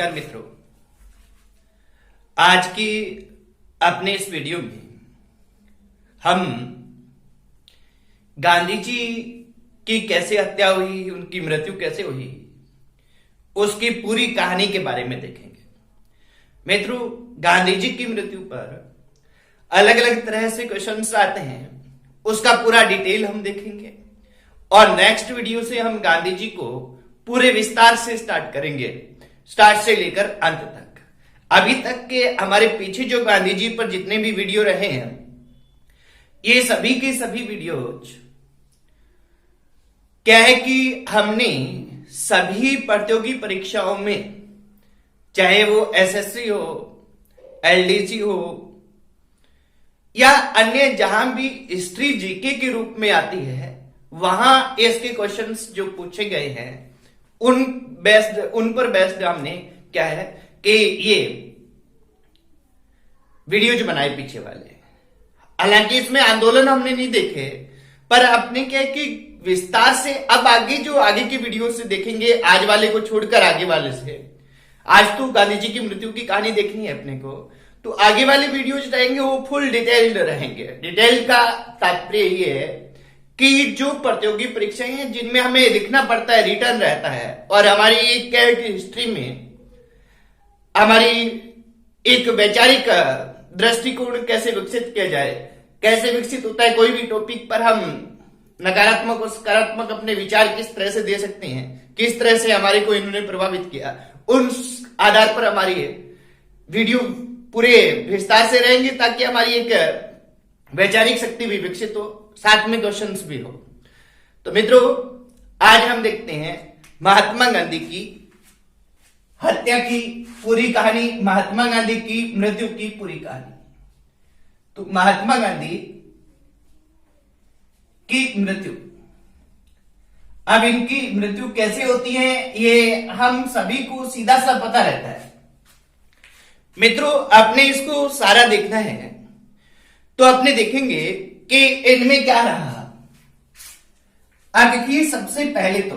नमस्कार मित्रों, आज की अपने इस वीडियो में हम गांधी जी की कैसे हत्या हुई, उनकी मृत्यु कैसे हुई, उसकी पूरी कहानी के बारे में देखेंगे। मित्रों, गांधी जी की मृत्यु पर अलग अलग तरह से क्वेश्चंस आते हैं, उसका पूरा डिटेल हम देखेंगे और नेक्स्ट वीडियो से हम गांधी जी को पूरे विस्तार से स्टार्ट करेंगे, स्टार्ट से लेकर अंत तक। अभी तक के हमारे पीछे जो गांधी जी पर जितने भी वीडियो रहे हैं, ये सभी के सभी वीडियोज क्या है कि हमने सभी प्रतियोगी परीक्षाओं में, चाहे वो एसएससी हो, एलडीसी हो या अन्य जहां भी हिस्ट्री जीके के रूप में आती है, वहां इसके क्वेश्चंस जो पूछे गए हैं उन पर बेस्ड हमने क्या है कि ये वीडियो जो बनाए पीछे वाले। हालांकि इसमें आंदोलन हमने नहीं देखे, पर अपने क्या है कि विस्तार से अब आगे की वीडियो से देखेंगे, आज वाले को छोड़कर आगे वाले से। आज तो गांधी जी की मृत्यु की कहानी देखनी है अपने को, तो आगे वाले वीडियोज रहेंगे वो फुल डिटेल्ड रहेंगे। डिटेल का तात्पर्य ये है कि जो प्रतियोगी परीक्षाएं हैं जिनमें हमें लिखना पड़ता है, रिटर्न रहता है, और हमारी एक कैट हिस्ट्री में हमारी एक वैचारिक दृष्टिकोण कैसे विकसित किया जाए, कैसे विकसित होता है, कोई भी टॉपिक पर हम नकारात्मक और सकारात्मक अपने विचार किस तरह से दे सकते हैं, किस तरह से हमारे को इन्होंने प्रभावित किया, उन आधार पर हमारी वीडियो पूरे विस्तार से रहेंगे ताकि हमारी एक वैचारिक शक्ति भी विकसित हो, साथ में क्वेश्चंस भी हो। तो मित्रों, आज हम देखते हैं महात्मा गांधी की हत्या की पूरी कहानी, महात्मा गांधी की मृत्यु की पूरी कहानी। तो महात्मा गांधी की मृत्यु, अब इनकी मृत्यु कैसे होती है ये हम सभी को सीधा सा पता रहता है। मित्रों, आपने इसको सारा देखना है तो आपने देखेंगे कि इनमें क्या रहा। अब देखिए, सबसे पहले तो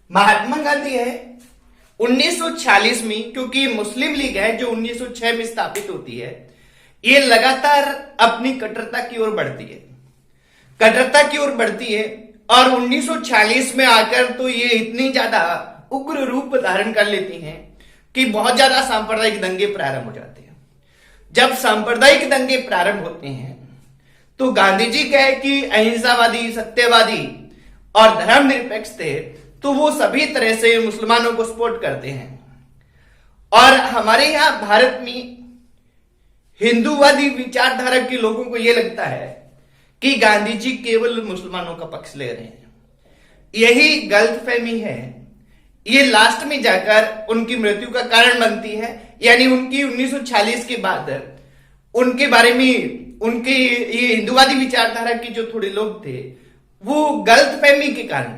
महात्मा गांधी है 1946 में, क्योंकि मुस्लिम लीग है जो 1906 में स्थापित होती है, ये लगातार अपनी कट्टरता की ओर बढ़ती है, और 1940 में आकर तो ये इतनी ज्यादा उग्र रूप धारण कर लेती हैं कि बहुत ज्यादा सांप्रदायिक दंगे प्रारंभ हो जाते हैं। जब सांप्रदायिक दंगे प्रारंभ होते हैं तो गांधी जी कहे कि अहिंसावादी, सत्यवादी और धर्मनिरपेक्ष थे, तो वो सभी तरह से मुसलमानों को सपोर्ट करते हैं। और हमारे यहां भारत में हिंदूवादी विचारधारा के लोगों को यह लगता है कि गांधी जी केवल मुसलमानों का पक्ष ले रहे हैं। यही गलतफहमी है, ये लास्ट में जाकर उनकी मृत्यु का कारण बनती है। यानी उनकी 1940 के बाद उनके बारे में, उनके ये हिंदूवादी विचारधारा के जो थोड़े लोग थे, वो गलतफहमी के कारण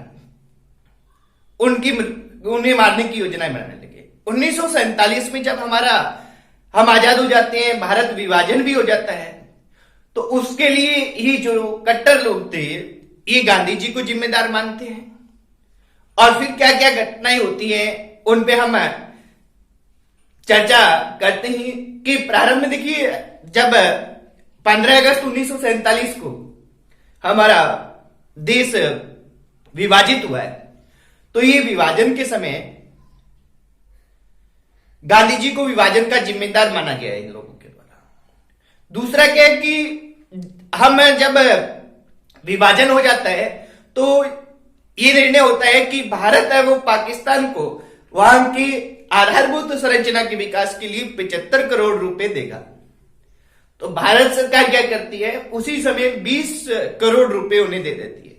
उन्हें मारने की योजनाएं बनाने लगे। 1947 में जब हम आजाद हो जाते हैं, भारत विभाजन भी हो जाता है, तो उसके लिए ये जो कट्टर लोग थे ये गांधी जी को जिम्मेदार मानते हैं। और फिर क्या क्या घटनाएं होती हैं उन पे हम चर्चा करते हैं कि प्रारंभ में देखिए, जब 15 अगस्त 1947 को हमारा देश विभाजित हुआ है, तो ये विभाजन के समय गांधी जी को विभाजन का जिम्मेदार माना गया है इन लोगों के द्वारा। दूसरा क्या है कि हम जब विभाजन हो जाता है तो ये निर्णय होता है कि भारत है वो पाकिस्तान को वहां की आधारभूत संरचना के विकास के लिए 75 करोड़ रुपए देगा। तो भारत सरकार क्या करती है, उसी समय 20 करोड़ रुपए उन्हें दे देती है।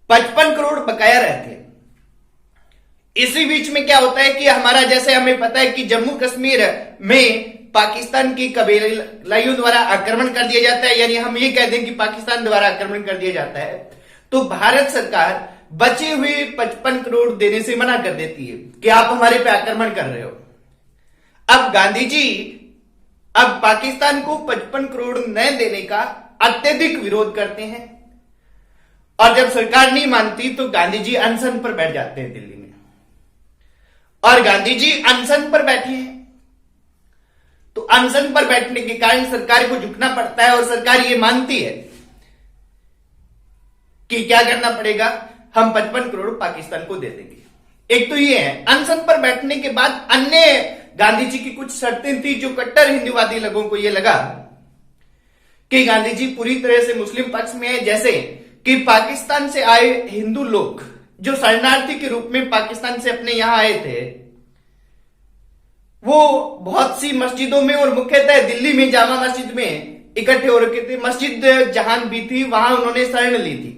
55 करोड़ बकाया रहते हैं। इसी बीच में क्या होता है कि हमारा, जैसे हमें पता है कि जम्मू कश्मीर में पाकिस्तान की कबीलाइयों द्वारा आक्रमण कर दिया जाता है, यानी हम ये कहते हैं कि पाकिस्तान द्वारा आक्रमण कर दिया जाता है, तो भारत सरकार बचे हुए 55 करोड़ देने से मना कर देती है कि आप हमारे पे आक्रमण कर रहे हो। अब गांधी जी अब पाकिस्तान को 55 करोड़ न देने का अत्यधिक विरोध करते हैं, और जब सरकार नहीं मानती तो गांधी जी अनशन पर बैठ जाते हैं दिल्ली में। और गांधी जी अनशन पर बैठे हैं। तो अनशन पर बैठने के कारण सरकार को झुकना पड़ता है और सरकार ये मानती है कि क्या करना पड़ेगा, हम 55 करोड़ पाकिस्तान को दे देंगे। एक तो ये है, अनशन पर बैठने के बाद अन्य गांधी जी की कुछ शर्तें थी जो कट्टर हिंदूवादी लोगों को यह लगा कि गांधी जी पूरी तरह से मुस्लिम पक्ष में है, जैसे कि पाकिस्तान से आए हिंदू लोग जो शरणार्थी के रूप में पाकिस्तान से अपने यहां आए थे, वो बहुत सी मस्जिदों में और मुख्यतः दिल्ली में जामा मस्जिद में इकट्ठे हो रखे थे। मस्जिद जहां भी थी वहां उन्होंने शरण ली थी,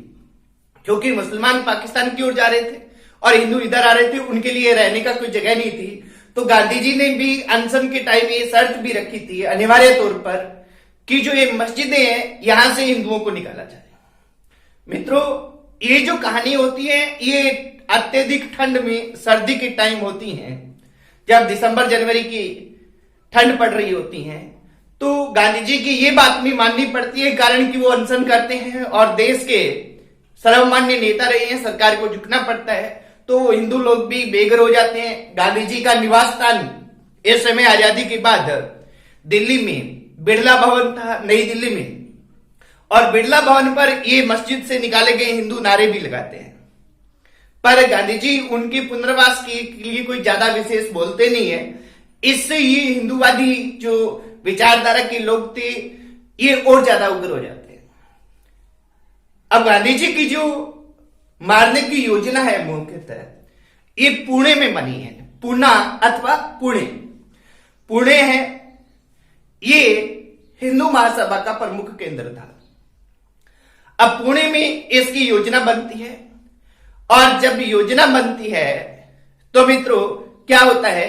क्योंकि मुसलमान पाकिस्तान की ओर जा रहे थे और हिंदू इधर आ रहे थे, उनके लिए रहने का कोई जगह नहीं थी। तो गांधी जी ने भी अनशन के टाइम ये शर्त भी रखी थी अनिवार्य तौर पर कि जो ये मस्जिदें हैं यहां से हिंदुओं को निकाला जाए। मित्रों, ये जो कहानी होती है ये अत्यधिक ठंड में, सर्दी के टाइम होती है, जब दिसंबर जनवरी की ठंड पड़ रही होती है। तो गांधी जी की ये बात भी माननी पड़ती है, कारण कि वो अनशन करते हैं और देश के सर्वमान्य नेता रहे हैं, सरकार को झुकना पड़ता है। तो हिंदू लोग भी बेघर हो जाते हैं। गांधी जी का निवास स्थान इस समय आजादी के बाद दिल्ली में बिरला भवन था, नई दिल्ली में, और बिरला भवन पर ये मस्जिद से निकाले गए हिंदू नारे भी लगाते हैं। पर गांधी जी उनके पुनर्वास के लिए कोई ज्यादा विशेष बोलते नहीं है। इससे ये हिंदूवादी जो विचारधारा के लोग थे ये और ज्यादा उग्र हो जाते हैं। अब गांधी जी की जो मारने की योजना है मुख्यतः ये पुणे में बनी है, पूना अथवा पुणे। पुणे है, ये हिंदू महासभा का प्रमुख केंद्र था। अब पुणे में इसकी योजना बनती है और जब योजना बनती है तो मित्रों क्या होता है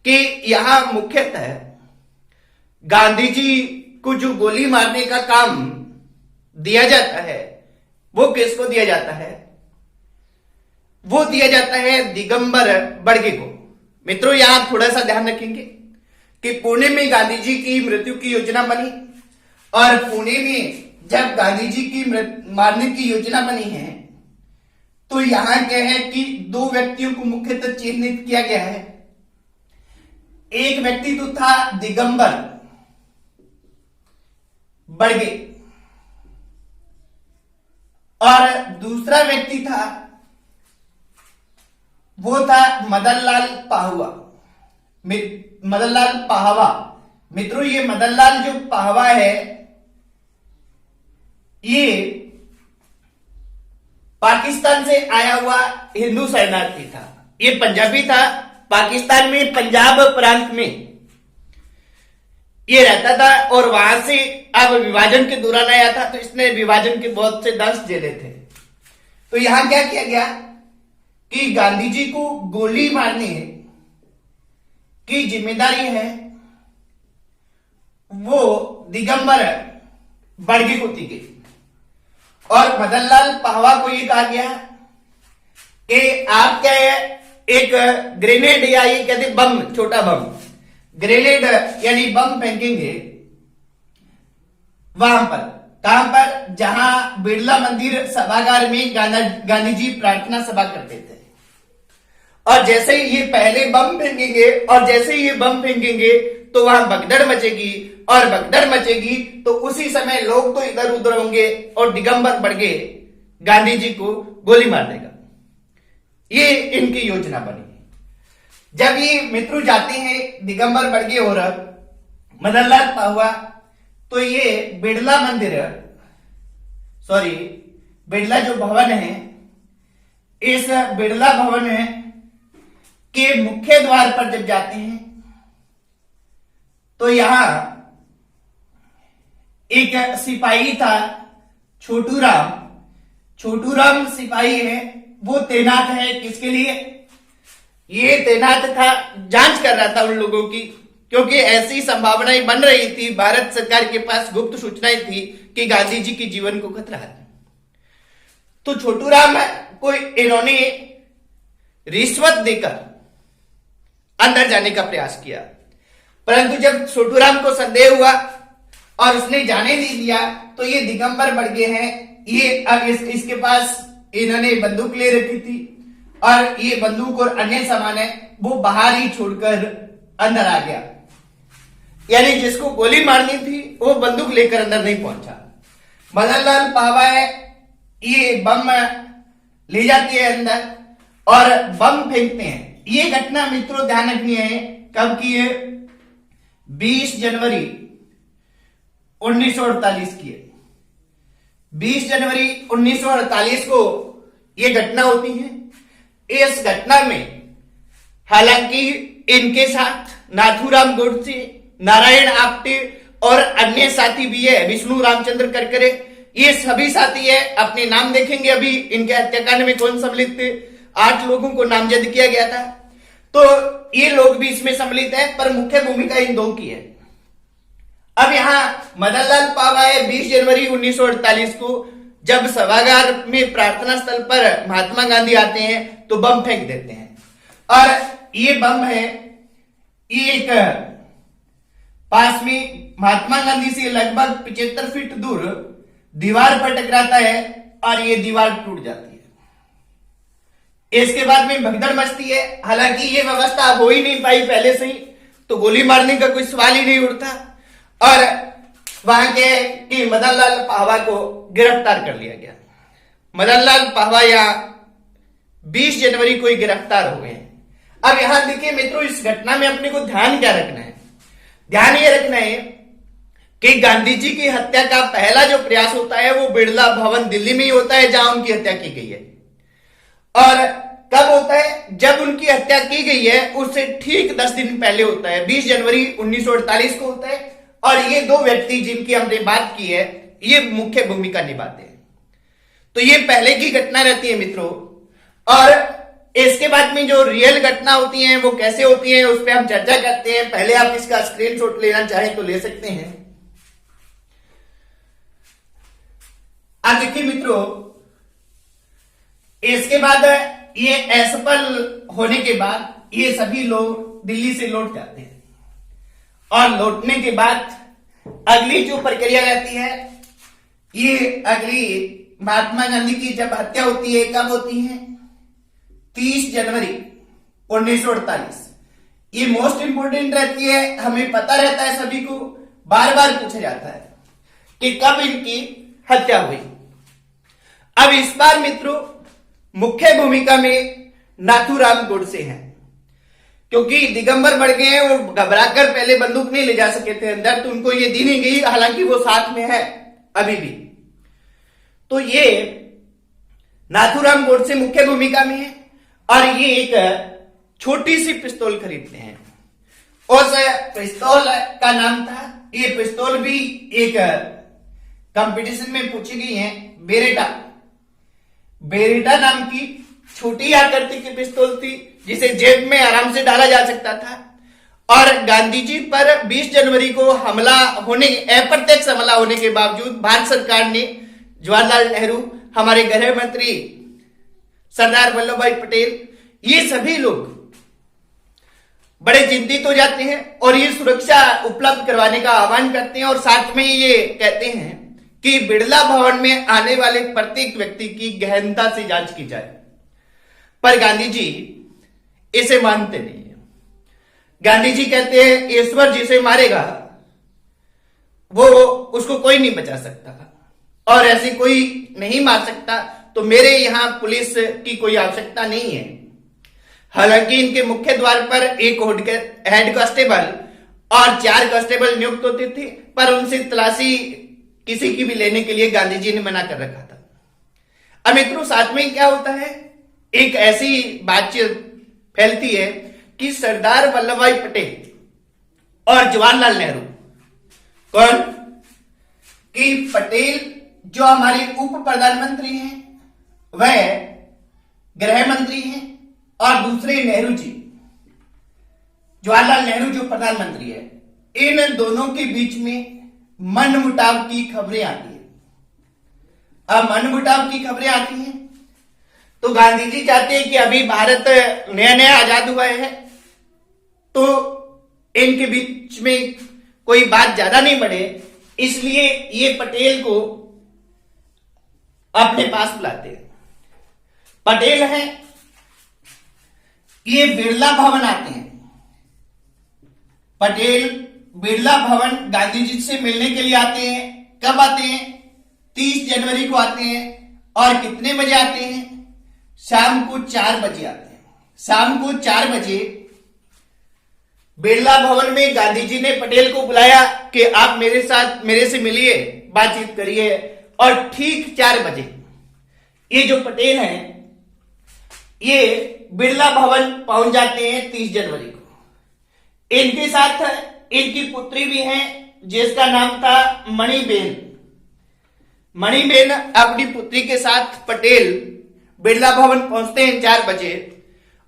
कि यहां मुख्यतः गांधी जी को जो गोली मारने का काम दिया जाता है वो किसको दिया जाता है? वो दिया जाता है दिगंबर बड़गे को। मित्रों यहां थोड़ा सा ध्यान रखेंगे कि पुणे में गांधी जी की मृत्यु की योजना बनी और पुणे में जब गांधी जी की मारने की योजना बनी है तो यहां क्या है कि दो व्यक्तियों को मुख्यतः चिन्हित किया गया है। एक व्यक्ति तो था दिगंबर बड़गे और दूसरा व्यक्ति था, वो था मदनलाल पाहवा। मदनलाल पाहवा, मित्रों ये मदनलाल जो पाहवा है ये पाकिस्तान से आया हुआ हिंदू शरणार्थी था। ये पंजाबी था, पाकिस्तान में पंजाब प्रांत में ये रहता था और वहां से अब विभाजन के दौरान आया था, तो इसने विभाजन के बहुत से दंश झेले थे। तो यहां क्या किया गया कि गांधी जी को गोली मारने की जिम्मेदारी है वो दिगंबर बड़गे को दी गई और मदनलाल पाहवा को ये कहा गया कि आप क्या है एक ग्रेनेड या ये कहते बम, छोटा बम, ग्रेनेड यानी बम फेंकेंगे वहां पर, कहां पर, जहां बिरला मंदिर सभागार में गांधी जी प्रार्थना सभा करते थे। और जैसे ही ये पहले बम फेंकेंगे और जैसे ही ये बम फेंकेंगे तो वहां भगदड़ मचेगी और भगदड़ मचेगी तो उसी समय लोग तो इधर उधर होंगे और दिगंबर बड़गे गांधी जी को गोली मार देगा। ये इनकी योजना बनी। जब ये मित्रों जाते हैं दिगंबर बड़गे और मदनलाल पाहवा, तो ये बिरला मंदिर, सॉरी बिरला जो भवन है, इस बिरला भवन के मुख्य द्वार पर जब जाते हैं तो यहां एक सिपाही था छोटू राम। छोटू राम सिपाही है, वो तैनात है किसके लिए? ये तैनात था, जांच कर रहा था उन लोगों की, क्योंकि ऐसी संभावनाएं बन रही थी, भारत सरकार के पास गुप्त सूचनाएं थी कि गांधी जी के जीवन को खतरा है। तो छोटू राम को इन्होंने रिश्वत देकर अंदर जाने का प्रयास किया, परंतु जब छोटू राम को संदेह हुआ और उसने जाने नहीं दिया तो ये दिगंबर बड़गे हैं, ये अब इसके पास इन्होंने बंदूक ले रखी थी और ये बंदूक और अन्य सामान है वो बाहर ही छोड़कर अंदर आ गया। यानी जिसको गोली मारनी थी वो बंदूक लेकर अंदर नहीं पहुंचा। मदन लाल पाहवा है ये बम ले जाती है अंदर और बम फेंकते हैं। ये घटना मित्रों ध्यान रखनी है कब की है, 20 जनवरी 1948 की है। 20 जनवरी 1948 को ये घटना होती है। इस घटना में हालांकि इनके साथ नाथूराम गोडसे, नारायण आप्टे और अन्य साथी भी है, विष्णु रामचंद्र करकरे, ये सभी साथी है। अपने नाम देखेंगे अभी इनके हत्याकांड में कौन सम्मिलित थे। 8 लोगों को नामजद किया गया था, तो ये लोग भी इसमें सम्मिलित है, पर मुख्य भूमिका इन 2 की है। अब यहां मदन लाल पाहवा है 20 जनवरी 1948 को जब सभागार में प्रार्थना स्थल पर महात्मा गांधी आते हैं तो बम फेंक देते हैं। और ये बम है ये एक पास में महात्मा गांधी से लगभग 75 फीट दूर दीवार पर टकराता है और ये दीवार टूट जाती है। इसके बाद में भगदड़ मचती है। हालांकि ये व्यवस्था हो ही नहीं पाई पहले से ही, तो गोली मारने का कोई सवाल ही नहीं उठता और वहां के मदन लाल पाहवा को गिरफ्तार कर लिया गया। मदन लाल पाहवा यहां 20 जनवरी को ही गिरफ्तार हो गए। अब यहां देखिए मित्रों, इस घटना में अपने को ध्यान क्या रखना है, ध्यान ये रखना है कि गांधी जी की हत्या का पहला जो प्रयास होता है वो बिड़ला भवन दिल्ली में ही होता है जहां उनकी हत्या की गई है। और कब होता है, जब उनकी हत्या की गई है उससे ठीक 10 दिन पहले होता है, 20 जनवरी 1948 को होता है। और ये 2 व्यक्ति जिनकी हमने बात की है ये मुख्य भूमिका निभाते हैं। तो ये पहले की घटना रहती है मित्रों। और इसके बाद में जो रियल घटना होती है वो कैसे होती है उस पर हम चर्चा करते हैं। पहले आप इसका स्क्रीनशॉट लेना चाहें तो ले सकते हैं। अब देखिए मित्रों, इसके बाद ये असफल होने के बाद ये सभी लोग दिल्ली से लौट जाते हैं और लौटने के बाद अगली जो प्रक्रिया रहती है ये अगली महात्मा गांधी की जब हत्या होती है कब होती है, 30 जनवरी 1948। ये मोस्ट इंपोर्टेंट रहती है, हमें पता रहता है, सभी को बार बार पूछा जाता है कि कब इनकी हत्या हुई। अब इस बार मित्रों मुख्य भूमिका में नाथूराम गोडसे हैं, क्योंकि दिगंबर बढ़ गए हैं, वो घबराकर पहले बंदूक नहीं ले जा सके थे अंदर, तो उनको ये दी नहीं गई। हालांकि वो साथ में है अभी भी। तो ये नाथूराम गोडसे मुख्य भूमिका में है और ये एक छोटी सी पिस्तौल खरीदते हैं। उस पिस्तौल का नाम था, ये पिस्तौल भी एक कंपटीशन में पूछी गई है, बेरेटा। बेरेटा नाम की छोटी आकृति की पिस्तौल थी जिसे जेब में आराम से डाला जा सकता था। और गांधी जी पर 20 जनवरी को हमला होने, अप्रत्यक्ष हमला होने के बावजूद भारत सरकार ने, जवाहरलाल नेहरू, हमारे गृह मंत्री सरदार वल्लभ भाई पटेल, ये सभी लोग बड़े चिंतित हो जाते हैं और ये सुरक्षा उपलब्ध करवाने का आह्वान करते हैं और साथ में ये कहते हैं कि बिड़ला भवन में आने वाले प्रत्येक व्यक्ति की गहनता से जांच की जाए। पर गांधी जी इसे मानते नहीं है। गांधी जी कहते हैं ईश्वर जिसे मारेगा वो उसको कोई नहीं बचा सकता और ऐसे कोई नहीं मार सकता, तो मेरे यहां पुलिस की कोई आवश्यकता नहीं है। हालांकि इनके मुख्य द्वार पर एक हेड कांस्टेबल और 4 कांस्टेबल नियुक्त होते थे, पर उनसे तलाशी किसी की भी लेने के लिए गांधी जी ने मना कर रखा था। अब मित्रों साथ में क्या होता है, एक ऐसी बातचीत फैलती है कि सरदार वल्लभ भाई पटेल और जवाहरलाल नेहरू, कौन कि पटेल जो हमारे उप प्रधानमंत्री हैं वह गृह मंत्री हैं और दूसरे नेहरू जी, जवाहरलाल नेहरू जो प्रधानमंत्री है, इन दोनों के बीच में मनमुटाव की खबरें आती है। अब मनमुटाव की खबरें आती हैं तो गांधी जी चाहते हैं कि अभी भारत नया नया आजाद हुआ है तो इनके बीच में कोई बात ज्यादा नहीं बढ़े, इसलिए ये पटेल को अपने पास बुलाते हैं। पटेल हैं ये बिरला भवन आते हैं। पटेल बिरला भवन गांधी जी से मिलने के लिए आते हैं। कब आते हैं? 30 जनवरी को आते हैं। और कितने बजे आते हैं? शाम को 4 बजे आते हैं। शाम को 4 बजे बिरला भवन में गांधी जी ने पटेल को बुलाया कि आप मेरे से मिलिए, बातचीत करिए। और ठीक 4 बजे ये जो पटेल हैं ये बिरला भवन पहुंच जाते हैं 30 जनवरी को। इनके साथ इनकी पुत्री भी है जिसका नाम था मणिबेन। मणिबेन अपनी पुत्री के साथ पटेल बिरला भवन पहुंचते हैं 4 बजे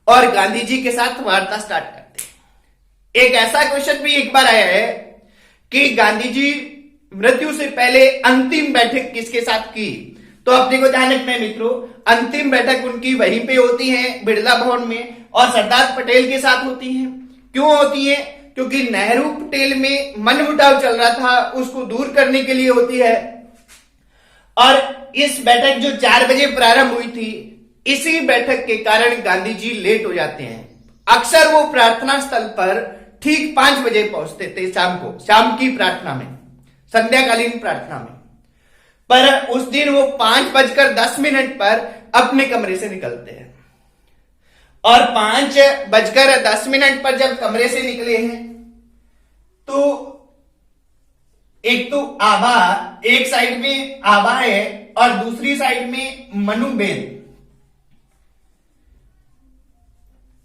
और गांधी जी के साथ वार्ता स्टार्ट करते हैं। एक ऐसा क्वेश्चन भी एक बार आया है कि गांधी जी मृत्यु से पहले अंतिम बैठक किसके साथ की? तो अपने को ध्यान रखना है मित्रों, अंतिम बैठक उनकी वहीं पे होती है बिरला भवन में और सरदार पटेल के साथ होती है। क्यों होती है? क्योंकि नेहरू पटेल में मनमुटाव चल रहा था, उसको दूर करने के लिए होती है। और इस बैठक जो 4 बजे प्रारंभ हुई थी, इसी बैठक के कारण गांधी जी लेट हो जाते हैं। अक्सर वो प्रार्थना स्थल पर ठीक 5 बजे पहुंचते थे शाम की प्रार्थना में, संध्याकालीन प्रार्थना में। पर उस दिन वो 5:10 पर अपने कमरे से निकलते हैं। और 5:10 पर जब कमरे से निकले हैं तो एक तो आभा, एक साइड में आभा है और दूसरी साइड में मनुबेन,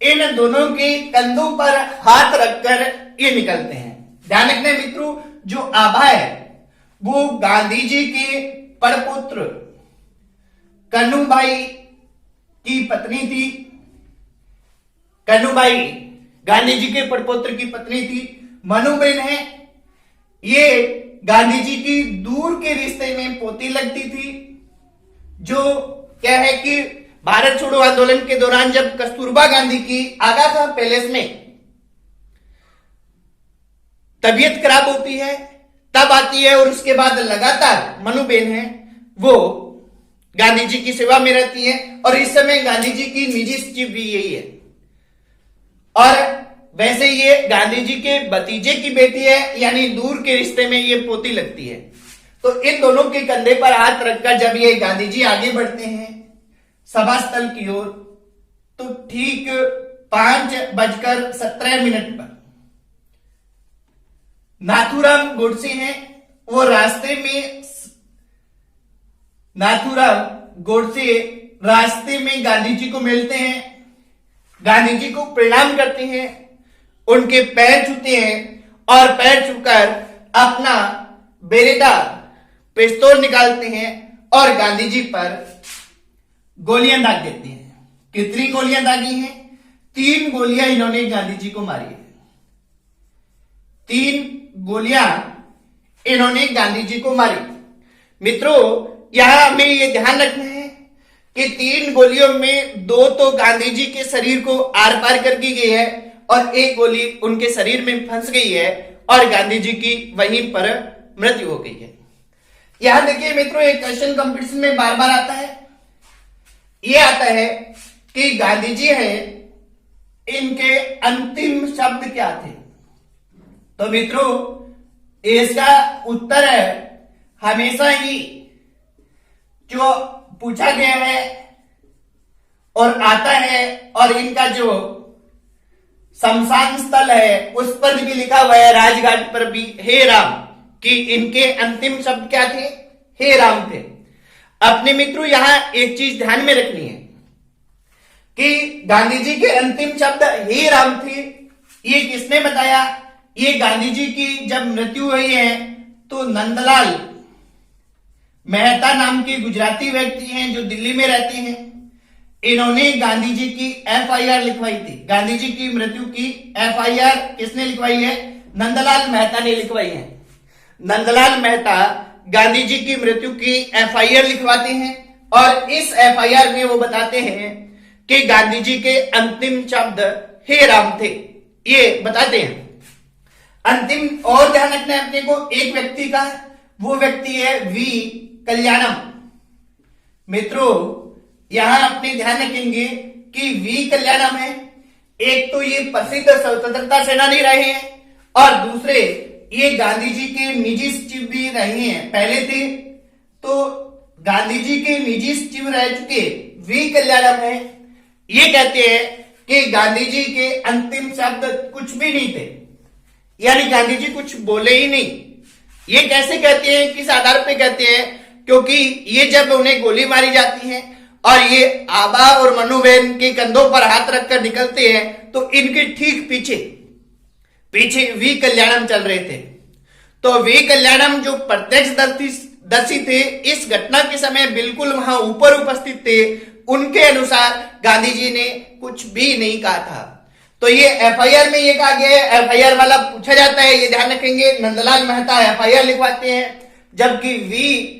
इन दोनों के कंधों पर हाथ रखकर ये निकलते हैं। ध्यान रखना मित्रों, जो आभा है वो गांधी जी के परपुत्र कन्हूभाई की पत्नी थी। कन्हूभाई गांधी जी के परपुत्र की पत्नी थी। मनुबेन है, ये गांधी जी की दूर के रिश्ते में पोती लगती थी। जो क्या है कि भारत छोड़ो आंदोलन के दौरान जब कस्तूरबा गांधी की आगा खां पैलेस में तबीयत खराब होती है तब आती है और उसके बाद लगातार मनुबेन है वो गांधी जी की सेवा में रहती है। और इस समय गांधी जी की निजी सचिव भी यही है। और वैसे ये गांधी जी के भतीजे की बेटी है, यानी दूर के रिश्ते में ये पोती लगती है। तो इन दोनों के कंधे पर हाथ रखकर जब ये गांधी जी आगे बढ़ते हैं सभा स्थल की ओर, तो ठीक 5:17 पर नाथूराम गोडसे हैं, वो रास्ते में गांधी जी को मिलते हैं, गांधी जी को प्रणाम करते हैं, उनके पैर छूते हैं और पैर छूकर अपना बेरेटा पिस्तौल निकालते हैं और गांधी जी पर गोलियां दाग देते हैं। कितनी गोलियां दागी हैं? 3 गोलियां इन्होंने गांधी जी को मारी है। 3 गोलियां इन्होंने गांधी जी को मारी। मित्रों, यहां हमें यह ध्यान रखना है कि 3 गोलियों में 2 तो गांधी जी के शरीर को आर पार कर दी गई है और 1 गोली उनके शरीर में फंस गई है और गांधी जी की वहीं पर मृत्यु हो गई है। यहां देखिए मित्रों, एक क्वेश्चन कंपटीशन में बार बार आता है, यह आता है कि गांधी जी हैं, इनके अंतिम शब्द क्या थे? तो मित्रों, इसका उत्तर है हमेशा ही जो पूछा गया है और आता है और इनका जो शमशान स्थल है उस पर भी लिखा हुआ है, राजघाट पर भी, हे राम, कि इनके अंतिम शब्द क्या थे? हे राम थे। अपने मित्रों, यहां एक चीज ध्यान में रखनी है कि गांधी जी के अंतिम शब्द हे राम थे। ये किसने बताया? ये गांधी जी की जब मृत्यु हुई है तो नंदलाल मेहता नाम के गुजराती व्यक्ति हैं जो दिल्ली में रहते हैं, इन्होंने गांधी जी की FIR लिखवाई थी। गांधी जी की मृत्यु की FIR किसने लिखवाई है? नंदलाल मेहता ने लिखवाई है। नंदलाल मेहता गांधी जी की मृत्यु की FIR लिखवाते हैं और इस FIR में वो बताते हैं कि गांधी जी के अंतिम शब्द हे राम थे, ये बताते हैं। अंतिम और ध्यान रखना है अपने को एक व्यक्ति का, वो व्यक्ति है वी कल्याणम। मित्रों, यहां अपने ध्यान रखेंगे कि वी कल्याणम है, एक तो ये प्रसिद्ध स्वतंत्रता सेनानी रहे हैं और दूसरे ये गांधी जी के निजी सचिव भी रहे हैं, पहले थे। तो गांधी जी के निजी सचिव रह चुके वी कल्याणम है, ये कहते हैं कि गांधी जी के अंतिम शब्द कुछ भी नहीं थे, यानी गांधी जी कुछ बोले ही नहीं। ये कैसे कहते हैं, किस आधार पे कहते हैं? क्योंकि ये जब उन्हें गोली मारी जाती है और ये आबा और मनुबेन के कंधों पर हाथ रखकर निकलते हैं, तो इनके ठीक पीछे पीछे वी कल्याणम चल रहे थे। तो वी कल्याणम जो प्रत्यक्षदर्शी थे, इस घटना के समय बिल्कुल वहां ऊपर उपस्थित थे। उनके अनुसार गांधी जी ने कुछ भी नहीं कहा था। तो ये एफआईआर में ये कहा गया है, एफआईआर वाला पूछा जाता है, ये ध्यान रखेंगे। नंदलाल मेहता एफआईआर लिखवाते हैं, जबकि वी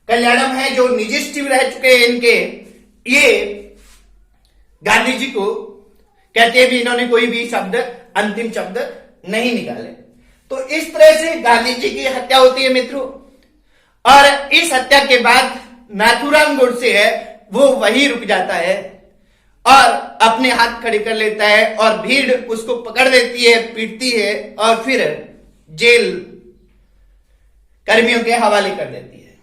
कल्याणम है जो निजी सचिव रह चुके हैं इनके, ये गांधी जी को कहते हैं भी इन्होंने कोई भी शब्द, अंतिम शब्द नहीं निकाले। तो इस तरह से गांधी जी की हत्या होती है मित्रों। और इस हत्या के बाद नाथूराम गोडसे है वो वही रुक जाता है और अपने हाथ खड़े कर लेता है और भीड़ उसको पकड़ लेती है, पीटती है और फिर जेल कर्मियों के हवाले कर देती है।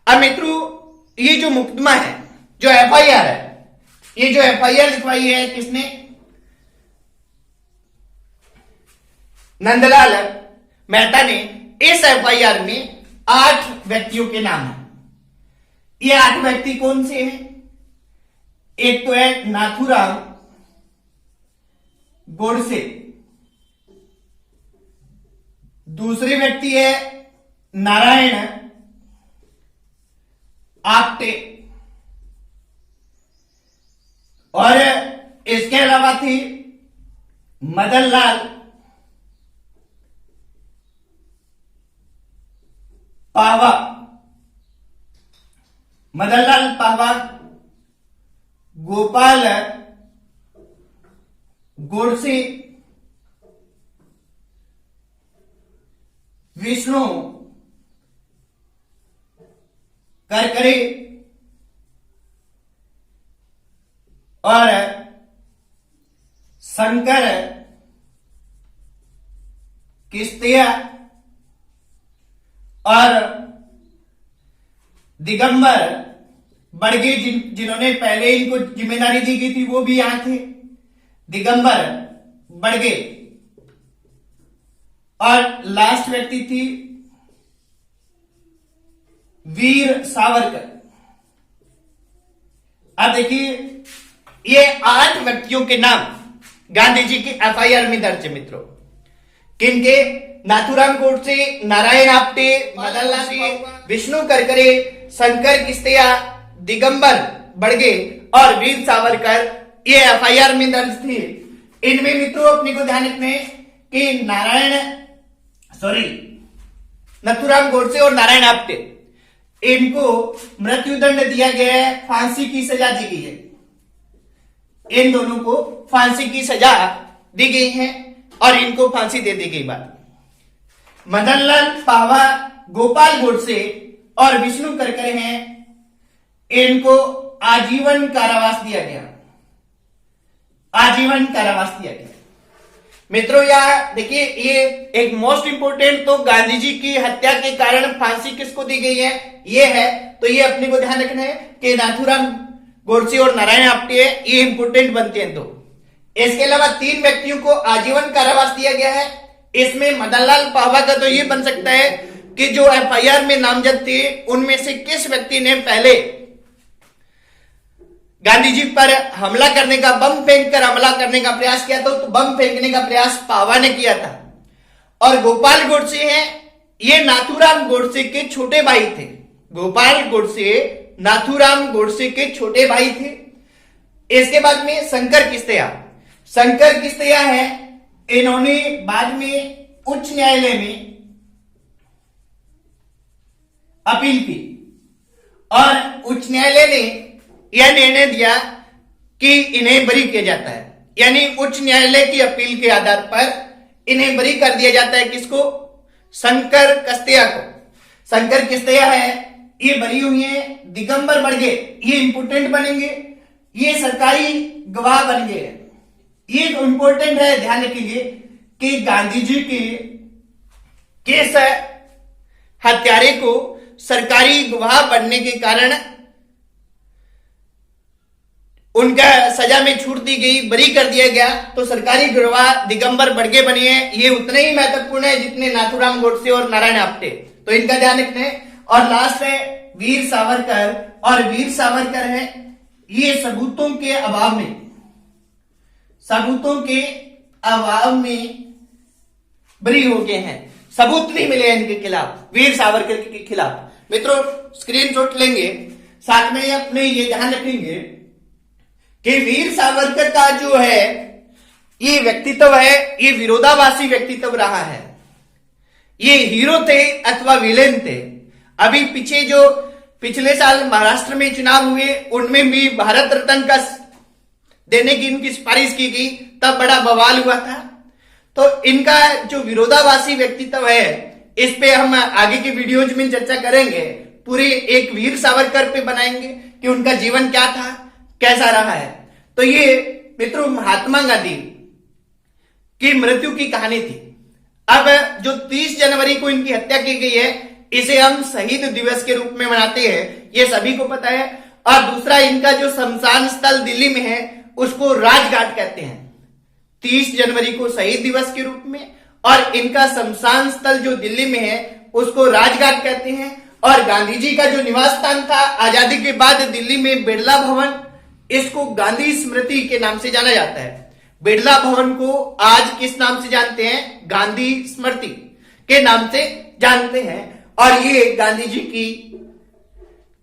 अब मित्रों, ये जो मुकदमा है, जो एफआईआर है, ये जो एफआईआर लिखवाई है किसने? नंदलाल मेहता ने। इस एफआईआर में 8 व्यक्तियों के नाम है। ये 8 व्यक्ति कौन से हैं? एक तो है नाथूराम गोडसे, दूसरे व्यक्ति है नारायण आप्टे, और इसके अलावा थी मदन लाल पावा, मदनलाल पावा, गोपाल गोडसे, विष्णु करकरे और शंकर किस्तिया और दिगंबर बड़गे, जिन्होंने पहले इनको जिम्मेदारी दी गई थी वो भी यहां थे, दिगंबर बड़गे। और लास्ट व्यक्ति थी वीर सावरकर। अब देखिए, ये 8 व्यक्तियों के नाम गांधी जी की एफआईआर में दर्ज है मित्रों। किनके? नाथूराम गोडसे, नारायण आप्टे, मदनलाल, विष्णु करकरे, शंकर किस्तिया, दिगंबर बड़गे और वीर सावरकर, ये एफआईआर में दर्ज थे। इनमें मित्रों अपने को ध्यान रखना है कि नाथूराम गोडसे और नारायण आप्टे, इनको मृत्युदंड दिया गया है, फांसी की सजा दी गई है। इन दोनों को फांसी की सजा दी गई है और इनको फांसी दे दी गई। बात मदनलाल पावा, गोपाल गोडसे और विष्णु करकरे हैं, इनको आजीवन कारावास दिया गया, आजीवन कारावास दिया गया। मित्रों यह देखिए, ये एक मोस्ट इंपोर्टेंट, तो गांधी जी की हत्या के कारण फांसी किसको दी गई है, ये है। तो ये अपने को ध्यान रखना है कि नाथूराम गोडसे और नारायण आप्टे, ये इंपोर्टेंट बनते हैं। तो इसके अलावा 3 व्यक्तियों को आजीवन कारावास दिया गया है। इसमें मदनलाल पावा का तो ये बन सकता है कि जो एफआईआर में नामजद थे उनमें से किस व्यक्ति ने पहले गांधी जी पर हमला करने का, बम फेंक कर हमला करने का प्रयास किया था। तो बम फेंकने का प्रयास पावा ने किया था। और गोपाल गोडसे हैं, ये नाथूराम गोडसे के छोटे भाई थे। गोपाल गोडसे नाथूराम गोडसे के छोटे भाई थे। इसके बाद में शंकर किस्तिया, शंकर किस्तिया है, इन्होंने बाद में उच्च न्यायालय में अपील की और उच्च न्यायालय ने यह निर्णय दिया कि इन्हें बरी किया जाता है। यानी उच्च न्यायालय की अपील के आधार पर इन्हें बरी कर दिया जाता है। किसको? शंकर किस्तिया को। शंकर किस्तिया है, ये बरी हुई है। दिगंबर बड़गे, ये इंपोर्टेंट बनेंगे, ये सरकारी गवाह बन गए। ये इंपॉर्टेंट है, ध्यान रखेंगे कि गांधी जी के केस हत्यारे को सरकारी गवाह बनने के कारण उनका सजा में छूट दी गई, बरी कर दिया गया। तो सरकारी गवाह दिगंबर बड़गे बने हैं, ये उतने ही महत्वपूर्ण है जितने नाथूराम गोडसे और नारायण आप्टे, तो इनका ध्यान रखना है। और लास्ट है वीर सावरकर, और वीर सावरकर है ये सबूतों के अभाव में बरी हो गए हैं, सबूत नहीं मिले इनके खिलाफ, वीर सावरकर के खिलाफ। मित्रों स्क्रीनशॉट लेंगे, साथ में अपने ये ध्यान रखेंगे कि वीर सावरकर का जो है ये व्यक्तित्व है, ये विरोधाभासी व्यक्तित्व रहा है। ये हीरो थे अथवा विलेन थे। अभी पिछले साल महाराष्ट्र में चुनाव हुए, उनमें भी भारत रत्न का देने की इनकी सिफारिश की गई, तब बड़ा बवाल हुआ था। तो इनका जो विरोधाभासी व्यक्तित्व है, इस पे हम आगे के वीडियोज में चर्चा करेंगे। पूरे एक वीर सावरकर पे बनाएंगे कि उनका जीवन क्या था, कैसा रहा है। तो ये मित्रों महात्मा गांधी की मृत्यु की कहानी थी। अब जो 30 जनवरी को इनकी हत्या की गई है, इसे हम शहीद दिवस के रूप में मनाते हैं, ये सभी को पता है। और दूसरा, इनका जो शमशान स्थल दिल्ली में है उसको राजघाट कहते हैं। 30 जनवरी को शहीद दिवस के रूप में, और इनका शमशान स्थल जो दिल्ली में है उसको राजघाट कहते हैं। और गांधी जी का जो निवास स्थान था आजादी के बाद दिल्ली में बिरला भवन, इसको गांधी स्मृति के नाम से जाना जाता है। बिरला भवन को आज किस नाम से जानते हैं? गांधी स्मृति के नाम से जानते हैं। और ये गांधी जी की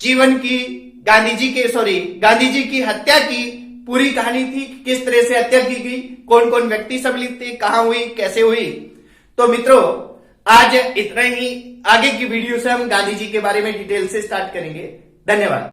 जीवन की, गांधी जी की हत्या की पूरी कहानी थी। किस तरह से हत्या की गई, कौन कौन व्यक्ति सम्मिलित थे, कहां हुई, कैसे हुई। तो मित्रों आज इतना ही। आगे की वीडियो से हम गांधी जी के बारे में डिटेल से स्टार्ट करेंगे। धन्यवाद।